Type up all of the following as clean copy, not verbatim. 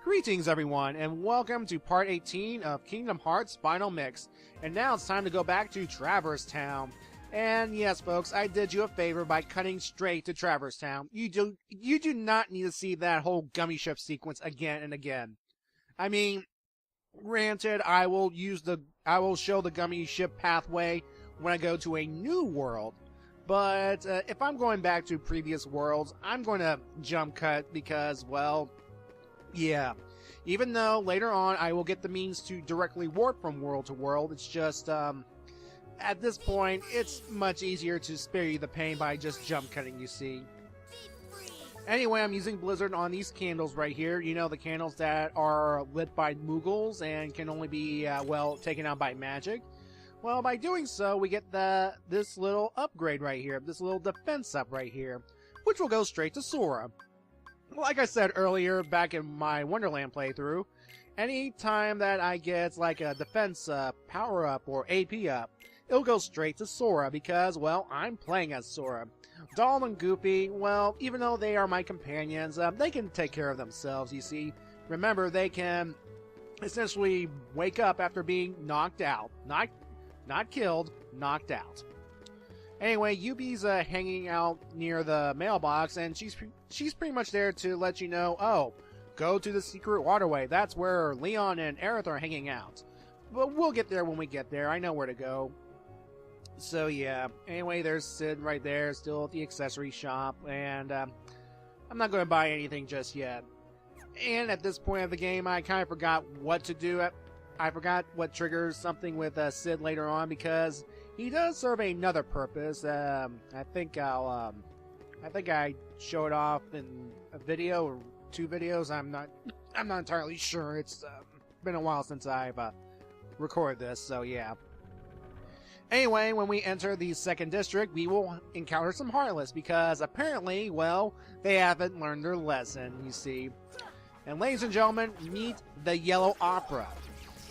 Greetings everyone, and welcome to part 18 of Kingdom Hearts Final Mix. And now it's time to go back to Traverse Town. And yes folks, I did you a favor by cutting straight to Traverse Town. You do not need to see that whole gummy ship sequence again and again. I mean, granted, I will show the gummy ship pathway when I go to a new world. But if I'm going back to previous worlds, I'm going to jump cut because, well, yeah. Even though later on I will get the means to directly warp from world to world, it's just, at this point, it's much easier to spare you the pain by just jump cutting, you see. Anyway, I'm using Blizzard on these candles right here. You know, the candles that are lit by Moogles and can only be, well, taken out by magic. Well, by doing so, we get this little upgrade right here, this little defense up right here, which will go straight to Sora. Like I said earlier, back in my Wonderland playthrough, any time that I get like a defense power up or AP up, it'll go straight to Sora because, well, I'm playing as Sora. Doll and Goofy, well, even though they are my companions, they can take care of themselves, you see. Remember, they can essentially wake up after being knocked out. Not killed, knocked out. Anyway, Yubi's hanging out near the mailbox, and she's pretty much there to let you know, oh, go to the secret waterway. That's where Leon and Aerith are hanging out. But we'll get there when we get there. I know where to go. So yeah. Anyway, there's Sid right there, still at the accessory shop, and I'm not going to buy anything just yet. And at this point of the game, I kind of forgot what to do. I forgot what triggers something with Sid later on because he does serve another purpose. I think I show it off in a video or two videos. I'm not entirely sure. It's been a while since I've recorded this, so yeah. Anyway, when we enter the second district, we will encounter some Heartless because apparently, well, they haven't learned their lesson, you see. And ladies and gentlemen, meet the Yellow Opera.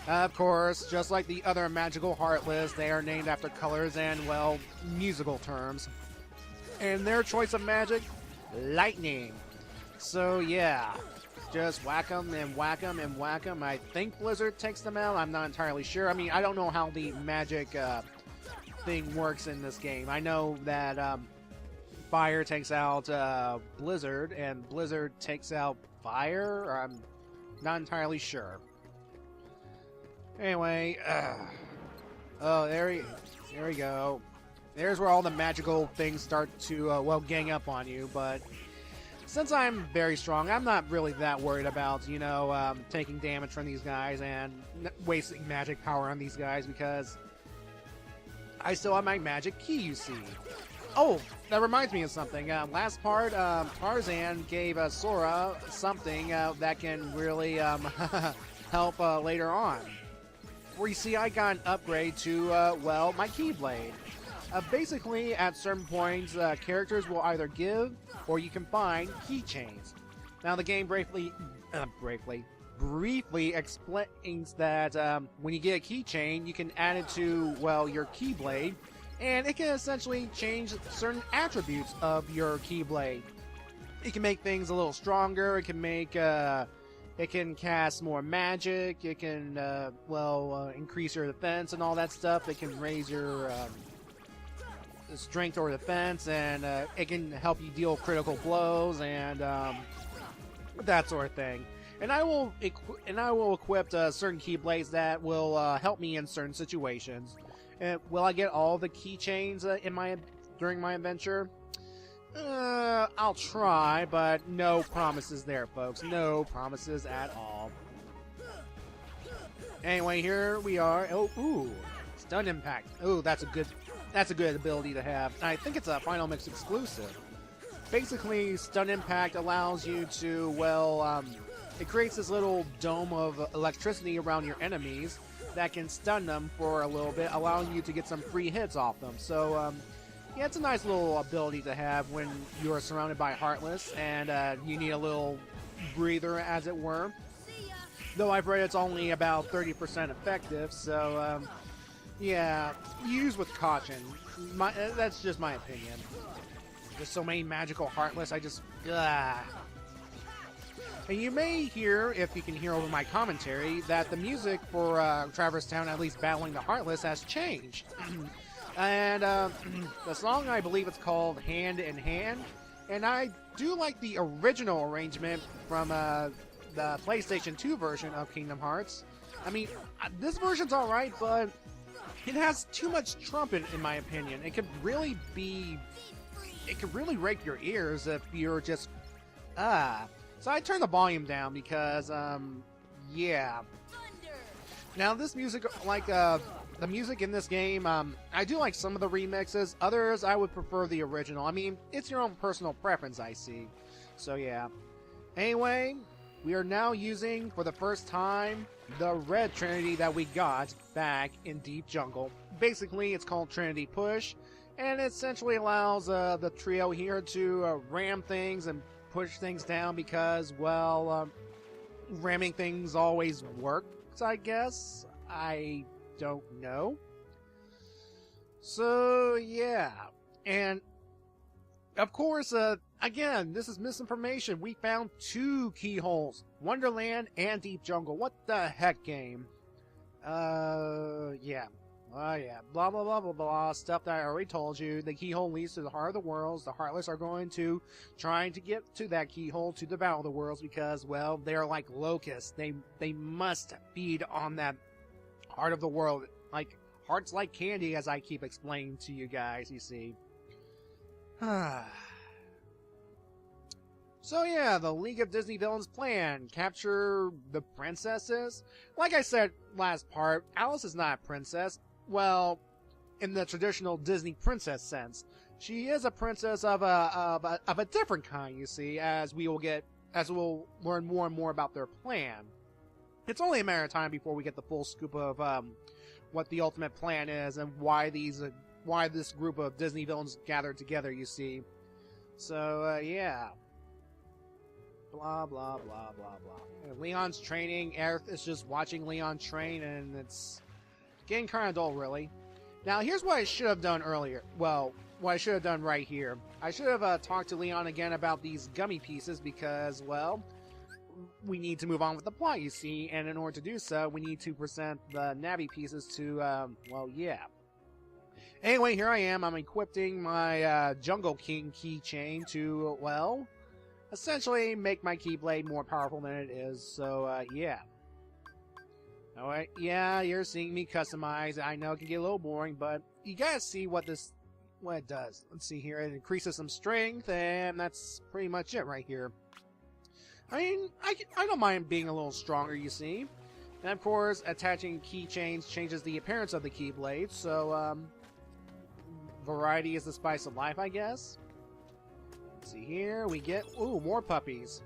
Of course, just like the other magical Heartless, they are named after colors and, well, musical terms. And their choice of magic? Lightning. So, yeah. Just whack them and whack them and whack them. I think Blizzard takes them out. I'm not entirely sure. I mean, I don't know how the magic thing works in this game. I know that Fire takes out Blizzard, and Blizzard takes out Fire. I'm not entirely sure. Anyway, oh, there we go. There's where all the magical things start to, well, gang up on you, but since I'm very strong, I'm not really that worried about, you know, taking damage from these guys and wasting magic power on these guys because I still have my magic key, you see. Oh, that reminds me of something. Last part, Tarzan gave Sora something that can really help later on. Where you see I got an upgrade to, well, my Keyblade. Basically, at certain points, characters will either give or you can find keychains. Now, the game briefly explains that when you get a keychain, you can add it to, well, your Keyblade, and it can essentially change certain attributes of your Keyblade. It can make things a little stronger, it can make, it can cast more magic, it can, increase your defense and all that stuff. It can raise your strength or defense, and it can help you deal critical blows and that sort of thing. And I will equip certain Keyblades that will help me in certain situations. Will I get all the keychains during my adventure? I'll try, but no promises there, folks. No promises at all. Anyway, here we are. Oh, ooh, Stun Impact. Ooh, that's a good ability to have. I think it's a Final Mix exclusive. Basically, Stun Impact allows you to, well, it creates this little dome of electricity around your enemies that can stun them for a little bit, allowing you to get some free hits off them. So, yeah, it's a nice little ability to have when you are surrounded by Heartless and you need a little breather, as it were. Though I've read it's only about 30% effective, so yeah, use with caution. That's just my opinion. There's so many magical Heartless, I just... And you may hear, if you can hear over my commentary, that the music for Traverse Town, at least Battling the Heartless, has changed. And the song, I believe it's called Hand in Hand. And I do like the original arrangement from the PlayStation 2 version of Kingdom Hearts. I mean, this version's alright, but it has too much trumpet, in my opinion. It could really rake your ears if you're just, So I turned the volume down because, yeah. Now this music, like, the music in this game, I do like some of the remixes. Others, I would prefer the original. I mean, it's your own personal preference, I see. So yeah. Anyway, we are now using, for the first time, the red Trinity that we got back in Deep Jungle. Basically, it's called Trinity Push, and it essentially allows the trio here to ram things and push things down because, well, ramming things always works, I guess. I don't know. So, yeah. And, of course, again, this is misinformation. We found 2 keyholes. Wonderland and Deep Jungle. What the heck, game? Yeah. Oh, yeah. Blah, blah, blah, blah, blah. Stuff that I already told you. The keyhole leads to the Heart of the Worlds. The Heartless are going to trying to get to that keyhole to the Battle of the Worlds because, well, they're like locusts. They must feed on that Heart of the World. Like, hearts like candy, as I keep explaining to you guys, you see. So yeah, the League of Disney Villains plan. Capture the princesses? Like I said last part, Alice is not a princess. Well, in the traditional Disney princess sense. She is a princess of a different kind, you see, as we'll learn more and more about their plan. It's only a matter of time before we get the full scoop of what the ultimate plan is and why this group of Disney villains gathered together, you see. So, yeah. Blah, blah, blah, blah, blah. And Leon's training. Aerith is just watching Leon train, and it's getting kind of dull, really. Now, here's what I should have done earlier. Well, what I should have done right here. I should have talked to Leon again about these gummy pieces because, well, we need to move on with the plot, you see, and in order to do so, we need to present the Navi pieces to, well, yeah. Anyway, here I am. I'm equipping my Jungle King keychain to, well, essentially make my Keyblade more powerful than it is, so, yeah. Alright, yeah, you're seeing me customize. I know it can get a little boring, but you gotta see what it does. Let's see here. It increases some strength, and that's pretty much it right here. I mean, I don't mind being a little stronger, you see. And of course, attaching keychains changes the appearance of the Keyblade, so, variety is the spice of life, I guess. Let's see here, we get, ooh, more puppies.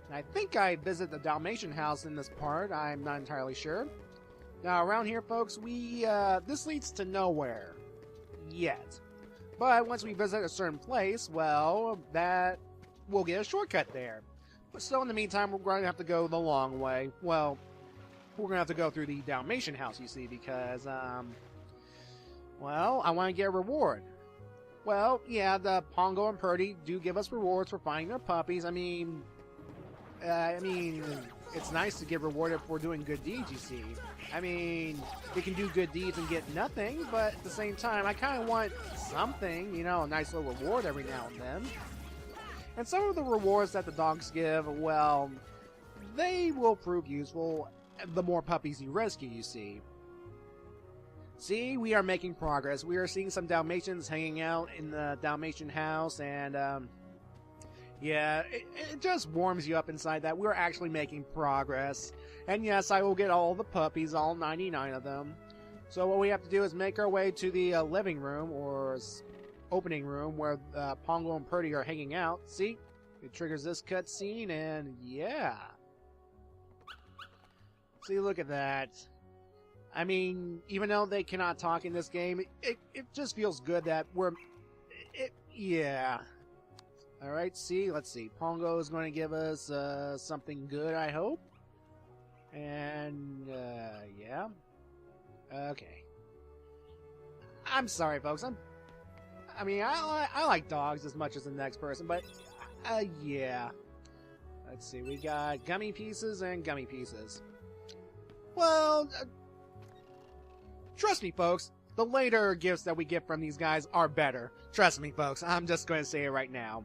And I think I visit the Dalmatian house in this part, I'm not entirely sure. Now, around here, folks, this leads to nowhere. Yet. But once we visit a certain place, well, we'll get a shortcut there. But still, in the meantime, we're going to have to go the long way. Well, we're going to have to go through the Dalmatian house, you see, because, well, I want to get a reward. Well, yeah, the Pongo and Purdy do give us rewards for finding their puppies. I mean, it's nice to get rewarded for doing good deeds, you see. I mean, we can do good deeds and get nothing, but at the same time, I kind of want something, you know, a nice little reward every now and then. And some of the rewards that the dogs give, well, they will prove useful the more puppies you rescue, you see. See, we are making progress. We are seeing some Dalmatians hanging out in the Dalmatian house, and, yeah, it just warms you up inside that we're actually making progress. And yes, I will get all the puppies, all 99 of them. So what we have to do is make our way to the living room, or opening room, where Pongo and Purdy are hanging out. See? It triggers this cutscene, and yeah. See, look at that. I mean, even though they cannot talk in this game, it just feels good that yeah. Alright, let's see. Pongo is going to give us something good, I hope. And, yeah. Okay. I'm sorry, folks. I mean, I like dogs as much as the next person, but, yeah. let's see, we got gummy pieces and gummy pieces. Well, trust me, folks, the later gifts that we get from these guys are better. Trust me, folks, I'm just going to say it right now.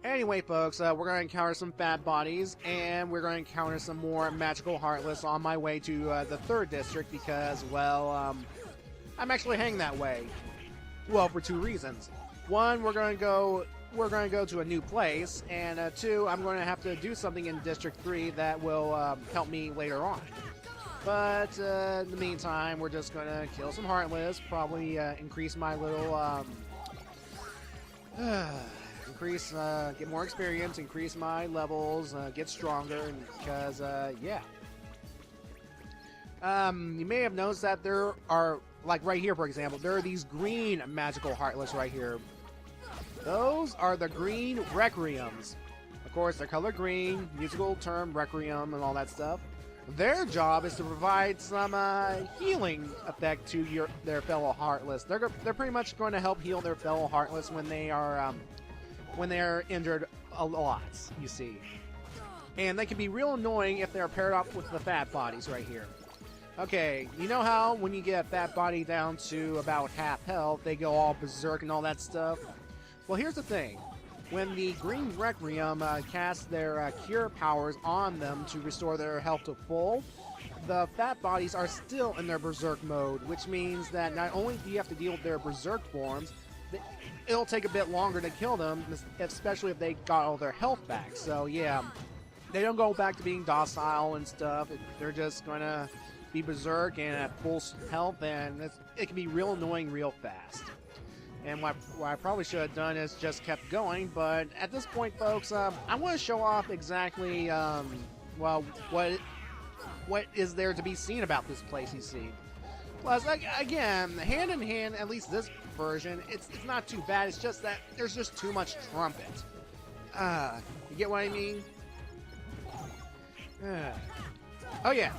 Anyway, folks, we're going to encounter some fat bodies, and we're going to encounter some more magical heartless on my way to the 3rd district because, well, I'm actually heading that way. Well, for 2 reasons. One, we're going to go to a new place, and 2, I'm going to have to do something in District 3 that will help me later on. But in the meantime, we're just going to kill some heartless, probably increase my little get more experience, increase my levels, get stronger, because, yeah. You may have noticed that there are, like right here, for example, there are these green magical heartless right here. Those are the green requiems. Of course, they're color green, musical term requiem and all that stuff. Their job is to provide some healing effect to their fellow heartless. They're pretty much going to help heal their fellow heartless when they are injured a lot, you see. And they can be real annoying if they're paired up with the fat bodies right here. Okay, you know how when you get a fat body down to about half health, they go all berserk and all that stuff? Well, here's the thing. When the Green Requiem casts their cure powers on them to restore their health to full, the fat bodies are still in their berserk mode, which means that not only do you have to deal with their berserk forms, it'll take a bit longer to kill them, especially if they got all their health back. So yeah, they don't go back to being docile and stuff. They're just gonna be berserk and at full health, and it can be real annoying real fast. And what I probably should have done is just kept going, but at this point, folks, I want to show off exactly, well, what is there to be seen about this place, you see. Plus, again, hand in hand, at least this version, it's not too bad. It's just that there's just too much trumpet. You get what I mean? Oh yeah.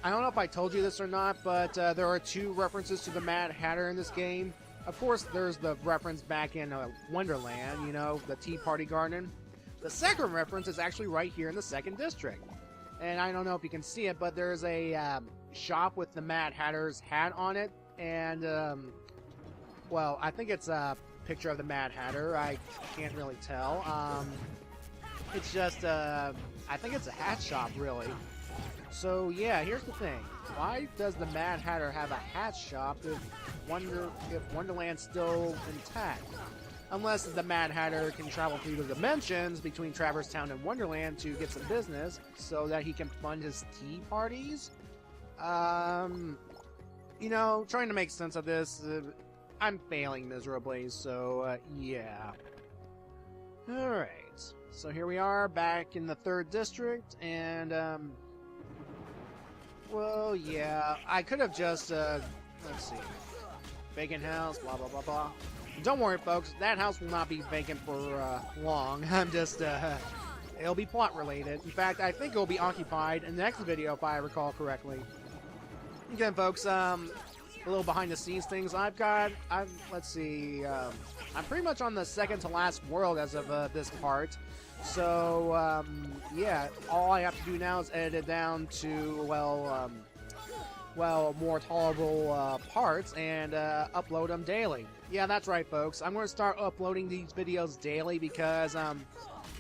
I don't know if I told you this or not, but there are 2 references to the Mad Hatter in this game. Of course, there's the reference back in Wonderland, you know, the Tea Party Garden. The second reference is actually right here in the 2nd district. And I don't know if you can see it, but there's a shop with the Mad Hatter's hat on it. And, well, I think it's a picture of the Mad Hatter. I can't really tell. It's just, I think it's a hat shop, really. So, yeah, here's the thing. Why does the Mad Hatter have a hat shop if Wonderland's still intact? Unless the Mad Hatter can travel through the dimensions between Traverse Town and Wonderland to get some business so that he can fund his tea parties? You know, trying to make sense of this, I'm failing miserably, so, yeah. Alright, so here we are back in the 3rd district, and, well, yeah, I could have just, let's see, vacant house, blah, blah, blah, blah. Don't worry, folks, that house will not be vacant for, long. I'm just, it'll be plot related. In fact, I think it'll be occupied in the next video, if I recall correctly. Again, folks, a little behind the scenes things. Let's see, I'm pretty much on the 2nd to last world as of, this part. So, yeah, all I have to do now is edit it down to, well, more tolerable parts and upload them daily. Yeah, that's right, folks. I'm going to start uploading these videos daily because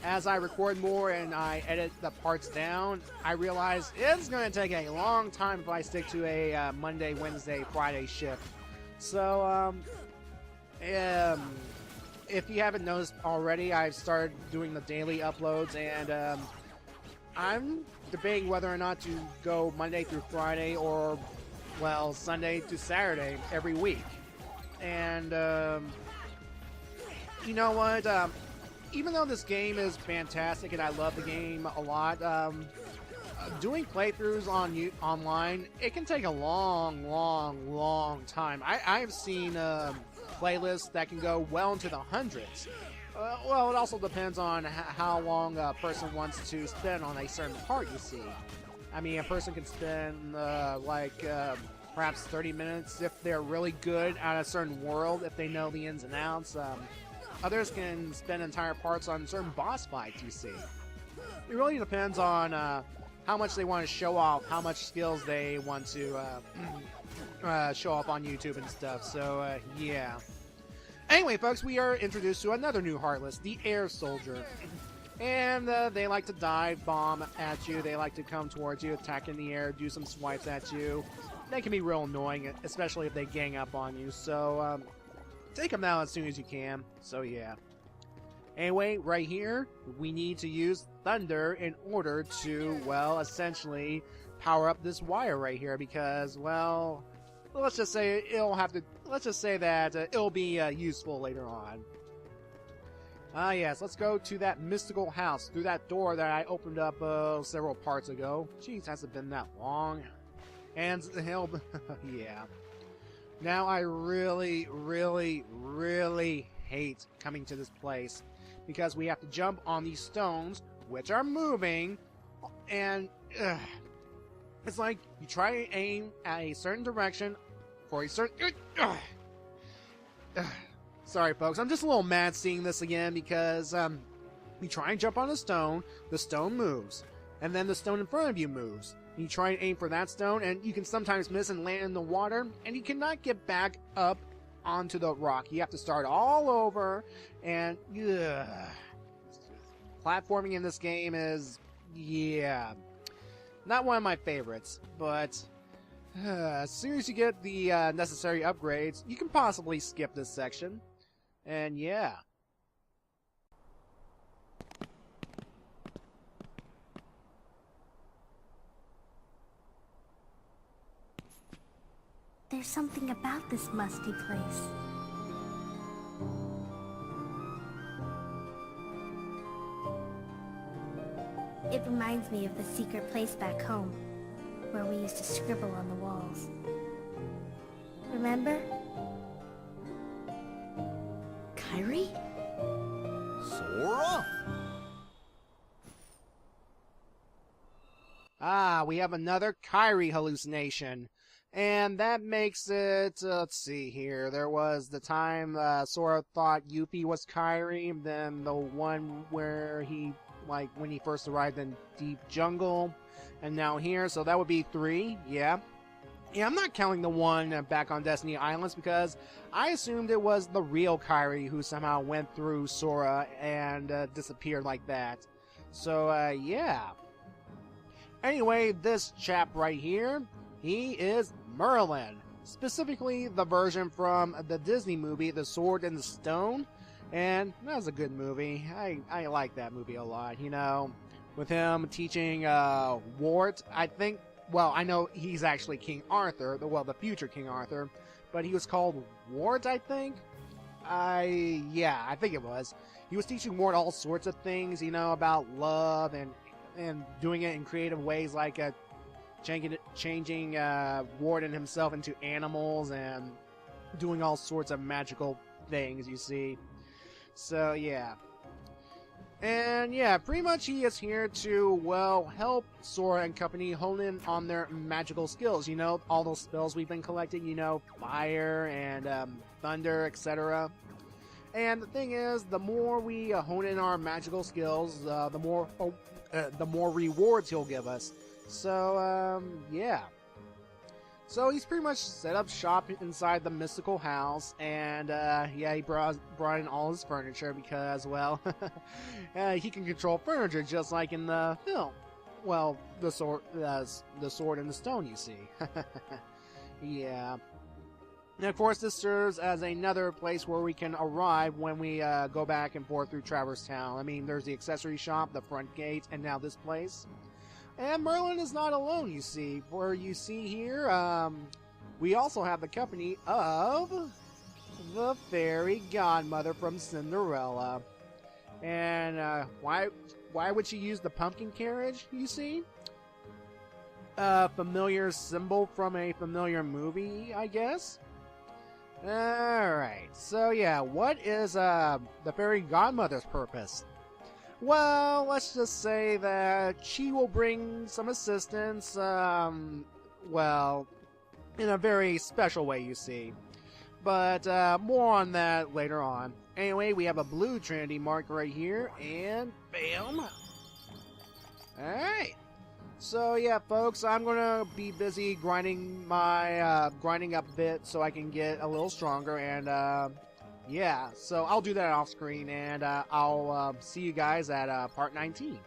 as I record more and I edit the parts down, I realize it's going to take a long time if I stick to a Monday, Wednesday, Friday shift. So, if you haven't noticed already, I've started doing the daily uploads, and I'm debating whether or not to go Monday through Friday or, well, Sunday to Saturday every week. And, you know what? Even though this game is fantastic and I love the game a lot, doing playthroughs online, it can take a long time. I've seen playlists that can go well into the hundreds. Well, it also depends on how long a person wants to spend on a certain part, you see. I mean, a person can spend, perhaps 30 minutes if they're really good at a certain world, if they know the ins and outs. others can spend entire parts on certain boss fights, you see. It really depends on how much they want to show off, how much skills they want to show off on YouTube and stuff, so yeah. Anyway, folks, we are introduced to another new Heartless, the Air Soldier. And they like to dive bomb at you, they like to come towards you, attack in the air, do some swipes at you. They can be real annoying, especially if they gang up on you, so take them out as soon as you can, so yeah. Anyway, right here, we need to use Thunder in order to, well, essentially power up this wire right here because, well, let's just say that it'll be useful later on. Yes, let's go to that mystical house through that door that I opened up several parts ago. Jeez, hasn't been that long. And he'll, yeah. Now I really, really, really hate coming to this place because we have to jump on these stones, which are moving, and it's like you try to aim at a certain direction for a certain. Sorry, folks, I'm just a little mad seeing this again because you try and jump on a stone, the stone moves, and then the stone in front of you moves. You try and aim for that stone, and you can sometimes miss and land in the water, and you cannot get back up onto the rock. You have to start all over, and platforming in this game is, yeah, not one of my favorites, but as soon as you get the necessary upgrades, you can possibly skip this section, and yeah. There's something about this musty place. It reminds me of the secret place back home, where we used to scribble on the walls. Remember? Kairi? Sora? Ah, we have another Kairi hallucination. And that makes it, let's see here, there was the time Sora thought Yuppie was Kairi, then the one where he, like, when he first arrived in Deep Jungle, and now here, so that would be 3, yeah. Yeah, I'm not counting the one back on Destiny Islands because I assumed it was the real Kairi who somehow went through Sora and disappeared like that. So, yeah. Anyway, this chap right here, he is Merlin, specifically the version from the Disney movie, The Sword in the Stone, and that was a good movie. I like that movie a lot, you know, with him teaching Wart, I think, well, I know he's actually King Arthur, the future King Arthur, but he was called Wart, I think? Yeah, I think it was. He was teaching Wart all sorts of things, you know, about love and doing it in creative ways like changing Warden himself into animals and doing all sorts of magical things, you see. So, yeah. And, yeah, pretty much he is here to, well, help Sora and company hone in on their magical skills. You know, all those spells we've been collecting, you know, fire and thunder, etc. And the thing is, the more we hone in our magical skills, the more rewards he'll give us. So, yeah. So he's pretty much set up shop inside the mystical house, and, yeah, he brought in all his furniture because, well, he can control furniture just like in the film. Well, the sword and the stone, you see. Yeah. And of course, this serves as another place where we can arrive when we go back and forth through Traverse Town. I mean, there's the accessory shop, the front gate, and now this place. And Merlin is not alone, you see. For you see here, we also have the company of the fairy godmother from Cinderella. And why would she use the pumpkin carriage, you see? A familiar symbol from a familiar movie, I guess? Alright, so yeah, what is the fairy godmother's purpose? Well, let's just say that she will bring some assistance, well, in a very special way, you see. But more on that later on. Anyway, we have a blue Trinity mark right here, and bam! Alright. So yeah, folks, I'm gonna be busy grinding my grinding up a bit so I can get a little stronger, and yeah, so I'll do that off screen, and I'll see you guys at part 19.